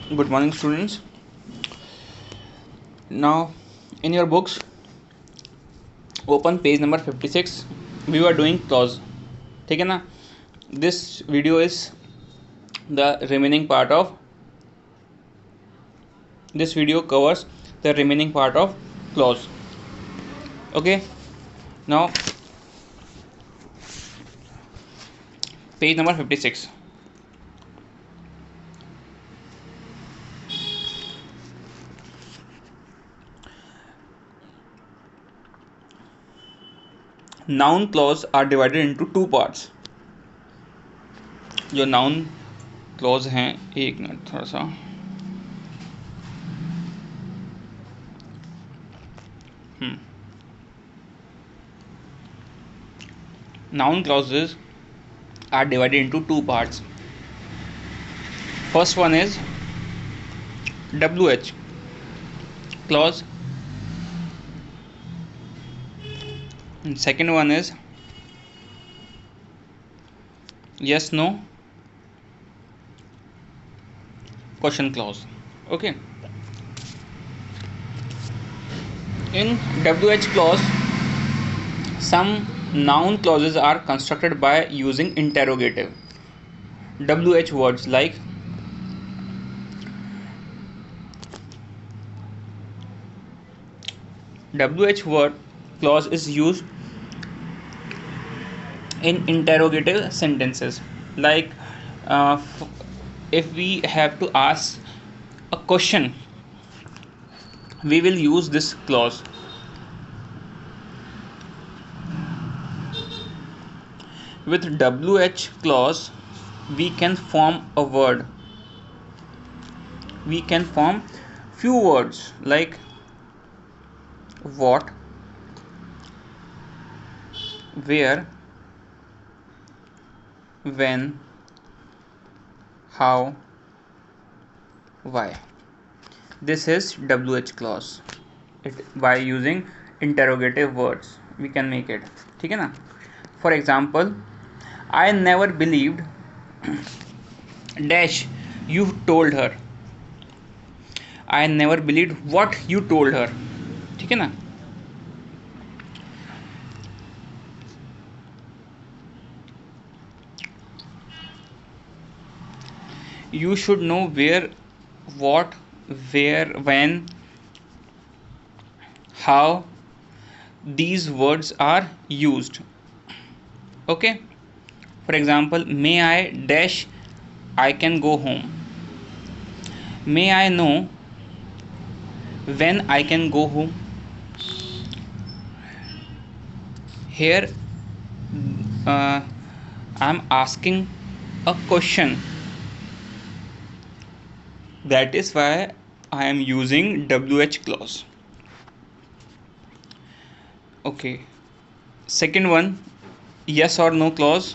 Good morning, students. Now, in your books, open page number 56. We were doing clause. ठीक है ना? This video is the remaining part of. This video covers the remaining part of clause. Okay. Now, page number 56. Noun clause are divided into two parts. जो noun clause हैं, एक minute थोड़ा सा. Noun clauses are divided into two parts. First one is WH clause, and second one is yes no question clause. Okay, in WH clause, some noun clauses are constructed by using interrogative WH words like WH word clause is used in interrogative sentences, like if we have to ask a question, we will use this clause. With WH clause, we can form a word. We can form few words like what, where, when, how, why. This is WH clause. By using interrogative words we can make it. ठीक है ना? For example, I never believed dash you told her. I never believed what you told her. ठीक है ना? You should know where, what, where, when, how these words are used. Okay, for example, may I dash I can go home. May I know when I can go home. Here I am asking a question. That is why I am using WH clause. Okay, second one, yes or no clause.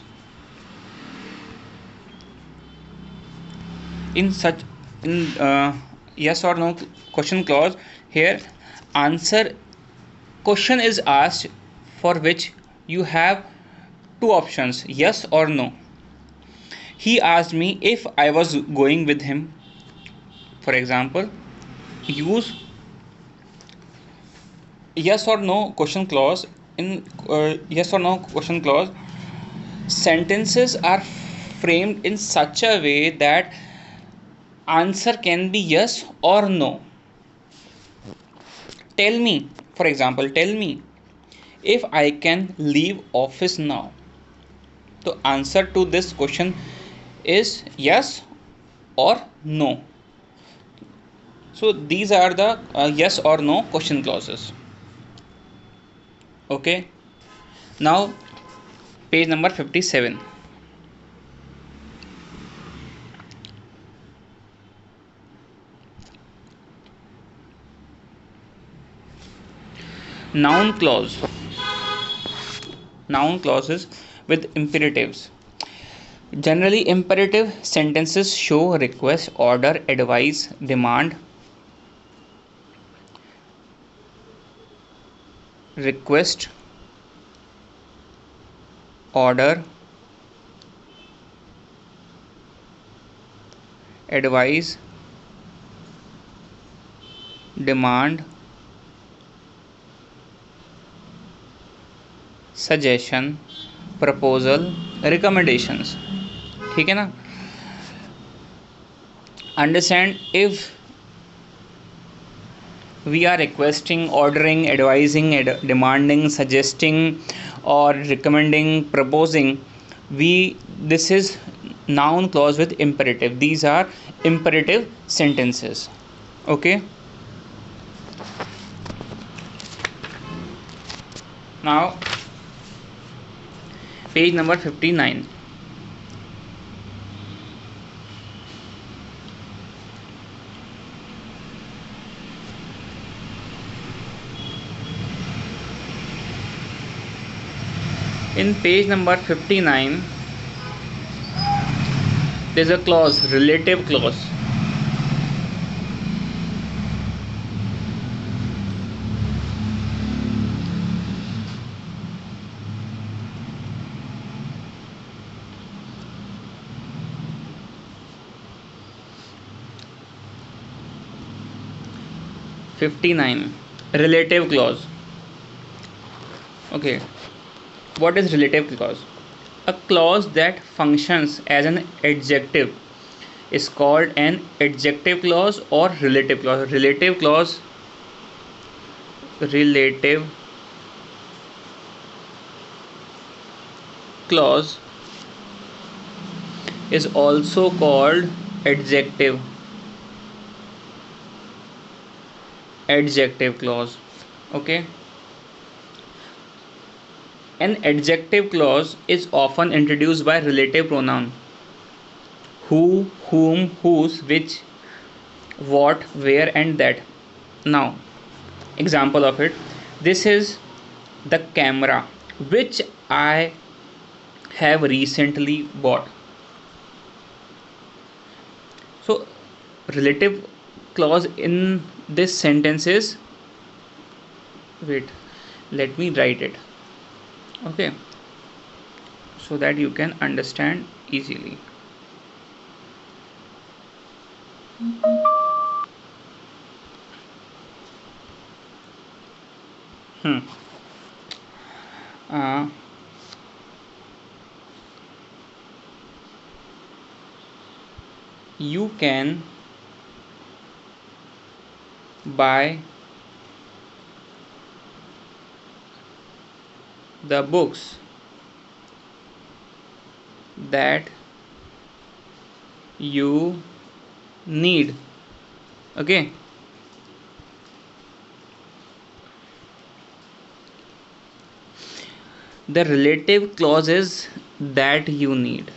In yes or no question clause, here answer question is asked for which you have two options, yes or no. He asked me if I was going with him. For example, use yes or no question clause. In yes or no question clause, sentences are framed in such a way that answer can be yes or no. Tell me, for example, tell me if I can leave office now. The answer to this question is yes or no. So these are the yes or no question clauses. Okay, now page number 57. Noun clause. Noun clauses with imperatives. Generally, imperative sentences show request, order, advice, demand, request, order, advice, demand, suggestion, proposal, recommendations. ठीक है ना? Understand, if we are requesting, ordering, advising, demanding, suggesting, or recommending, proposing, this is noun clause with imperative. These are imperative sentences. Okay, now page number 59. In page number 59, there is a clause, relative clause. Relative clause. Okay, what is relative clause? A clause that functions as an adjective is called an adjective clause or relative clause. Relative clause is also called adjective clause. Okay, an adjective clause is often introduced by relative pronoun: who, whom, whose, which, what, where, and that. Now, example of it: this is the camera which I have recently bought. So relative clause in this sentence is, wait, let me write it, okay, so that you can understand easily. You can buy the books that you need. Okay, the relative clause is that you need.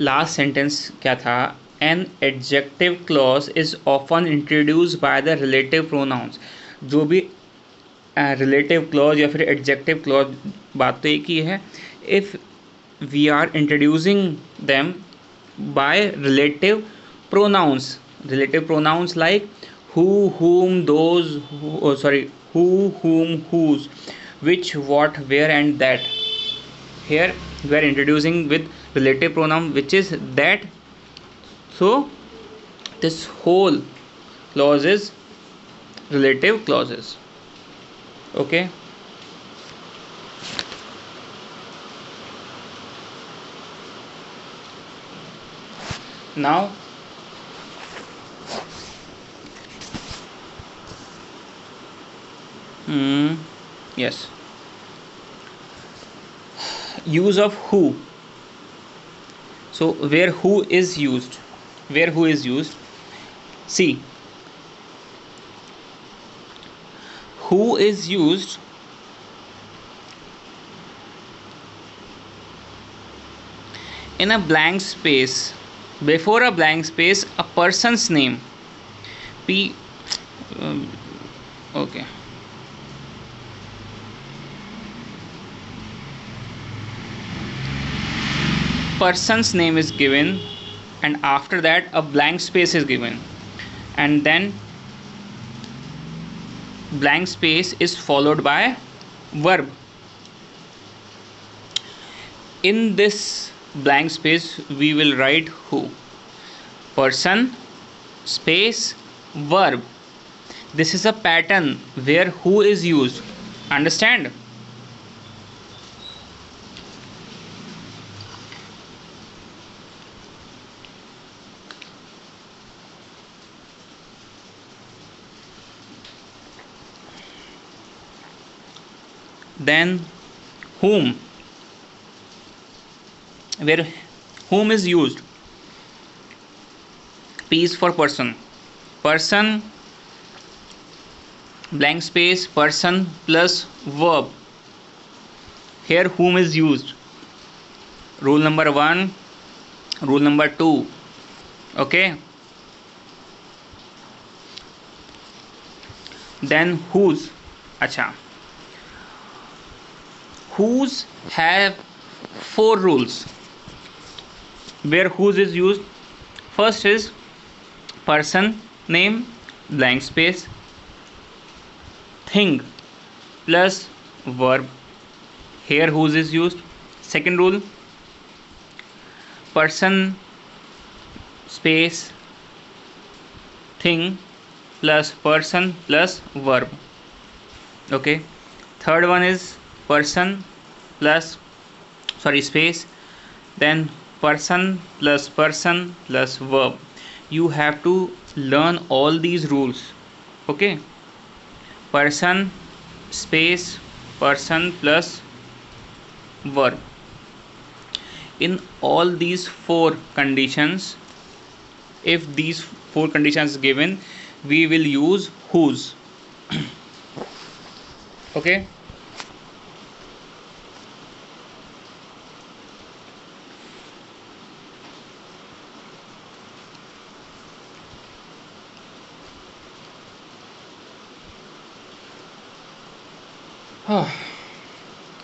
Last sentence क्या था? An adjective clause is often introduce by the relative pronouns. जो भी relative clause या फिर adjective clause, बात तो एक ही है. If we are introducing them by relative pronouns like who, whom, those, who, whom, whose, which, what, where, and that. Here we are introducing with relative pronoun, which is that. So this whole clause is relative clauses. Okay, now yes, use of who. So where who is used, see, who is used in a blank space, before a blank space, a person's name. Okay, person's name is given, and after that a blank space is given, and then blank space is followed by verb. In this blank space we will write who. Person space verb. This is a pattern where who is used. Understand? Then whom, where whom is used. P is for person. Person blank space person plus verb. Here whom is used. Rule number 1, rule number 2. Okay. Then whose. Acha. Whose have 4 rules where whose is used. First is person name blank space thing plus verb. Here whose is used. Second rule, person space thing plus person plus verb. Okay. Third one is person plus space, then person plus verb. You have to learn all these rules. Okay. Person space person plus verb. In all these 4 conditions, if these 4 conditions given, we will use whose. Okay.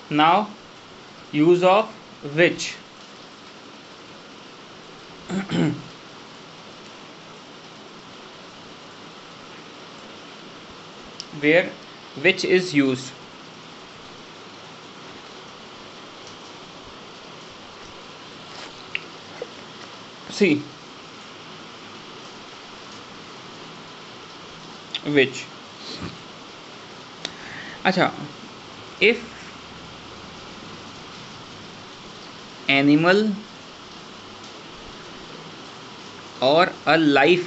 Now use of which. Where which is used. See, which. Acha, if animal or a lifeless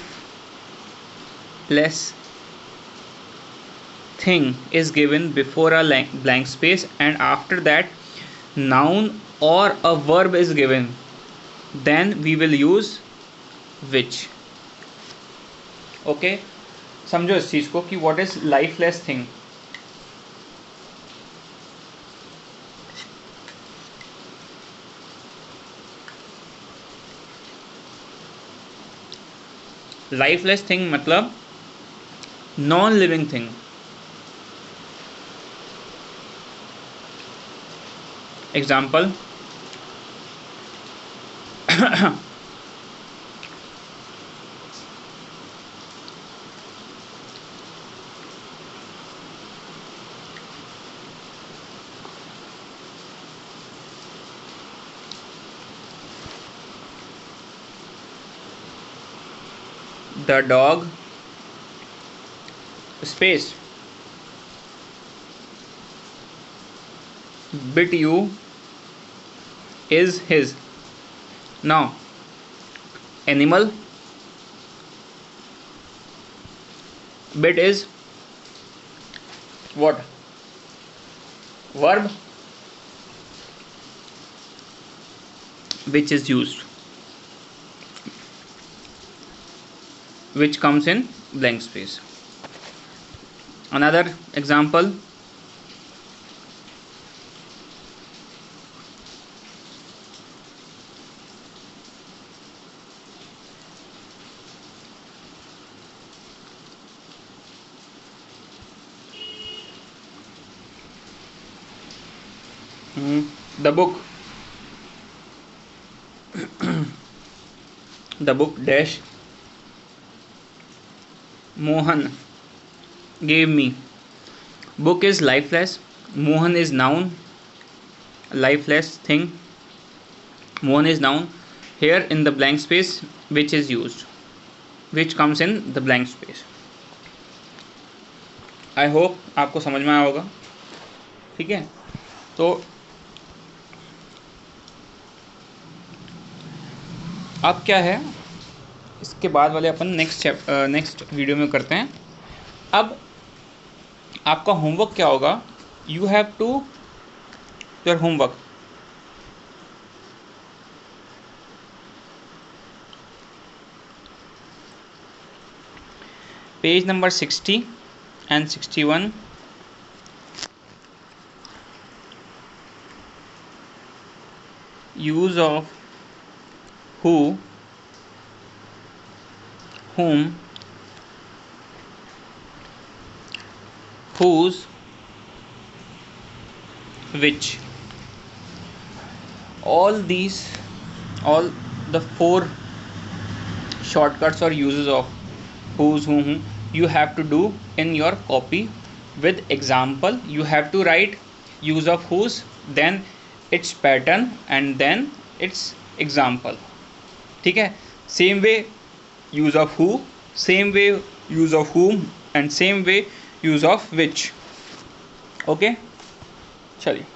thing is given before a blank space and after that noun or a verb is given, then we will use which. Okay, समझो इस चीज को कि what is lifeless thing. Lifeless thing मतलब non living thing. Example, the dog space bit you is his. Now animal bit is what? Verb which is used, which comes in blank space. Another example, the book the book dash Mohan gave me. Book is lifeless, Mohan is noun, lifeless thing. Mohan is noun. Here in the blank space which is used, which comes in the blank space. I hope आपको समझ में आया होगा. ठीक है, तो अब क्या है, इसके बाद वाले अपन नेक्स्ट वीडियो में करते हैं. अब आपका होमवर्क क्या होगा, you have to your homework page number 60 and 61. Use of who, whom, whose, which. All the 4 shortcuts or uses of whose, whom you have to do in your copy with example. You have to write use of whose, then its pattern, and then its example. ठीक है, same way use of who, same way use of whom, and same way use of which. Okay, चलिए.